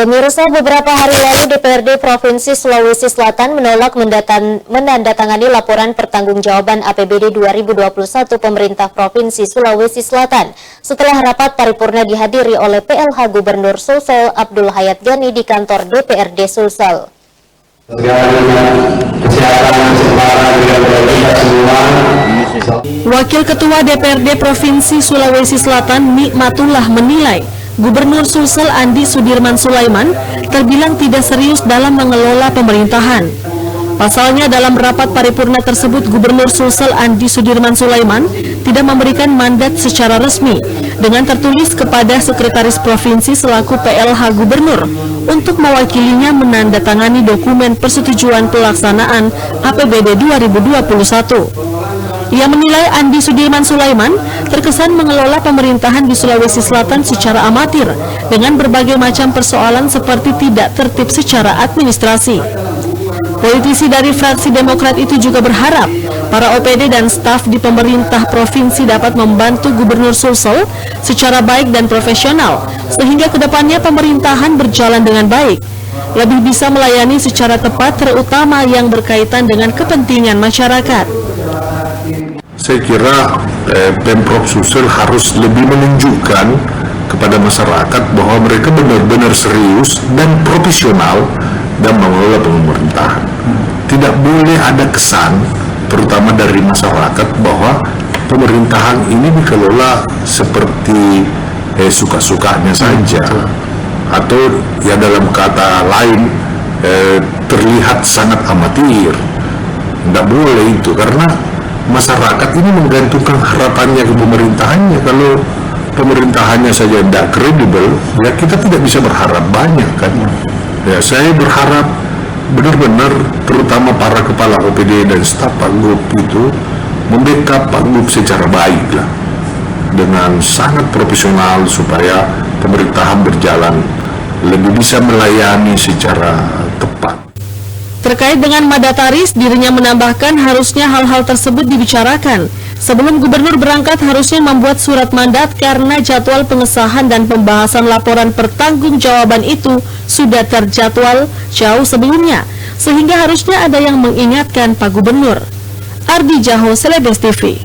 Pemirsa, beberapa hari lalu DPRD Provinsi Sulawesi Selatan menolak menandatangani laporan pertanggungjawaban APBD 2021 pemerintah Provinsi Sulawesi Selatan setelah rapat paripurna dihadiri oleh PLH Gubernur Sulsel Abdul Hayat Gani di kantor DPRD Sulsel. Wakil Ketua DPRD Provinsi Sulawesi Selatan Nikmatullah menilai Gubernur Sulsel Andi Sudirman Sulaiman terbilang tidak serius dalam mengelola pemerintahan. Pasalnya dalam rapat paripurna tersebut Gubernur Sulsel Andi Sudirman Sulaiman tidak memberikan mandat secara resmi dengan tertulis kepada Sekretaris Provinsi selaku PLH Gubernur untuk mewakilinya menandatangani dokumen persetujuan pelaksanaan APBD 2021. Ia menilai Andi Sudirman Sulaiman terkesan mengelola pemerintahan di Sulawesi Selatan secara amatir dengan berbagai macam persoalan seperti tidak tertib secara administrasi. Politisi dari fraksi Demokrat itu juga berharap para OPD dan staf di pemerintah provinsi dapat membantu Gubernur Sulsel secara baik dan profesional sehingga kedepannya pemerintahan berjalan dengan baik, lebih bisa melayani secara tepat terutama yang berkaitan dengan kepentingan masyarakat. Saya kira Pemprov Sulsel harus lebih menunjukkan kepada masyarakat bahwa mereka benar-benar serius dan profesional dalam mengelola pemerintahan. Tidak boleh ada kesan, terutama dari masyarakat, bahwa pemerintahan ini dikelola seperti suka-sukanya saja, atau ya dalam kata lain terlihat sangat amatir. Tidak boleh itu, karena masyarakat ini menggantungkan harapannya ke pemerintahannya. Kalau pemerintahannya saja tidak kredibel, ya kita tidak bisa berharap banyak kan. Ya, saya berharap benar-benar terutama para kepala OPD dan staf Pak Gub itu membackup Pak Gub secara baik lah, dengan sangat profesional supaya pemerintahan berjalan lebih bisa melayani secara tepat. Terkait dengan mandataris, dirinya menambahkan harusnya hal-hal tersebut dibicarakan. Sebelum gubernur berangkat harusnya membuat surat mandat karena jadwal pengesahan dan pembahasan laporan pertanggungjawaban itu sudah terjadwal jauh sebelumnya, sehingga harusnya ada yang mengingatkan Pak Gubernur. Ardi Jaho, Celebes TV.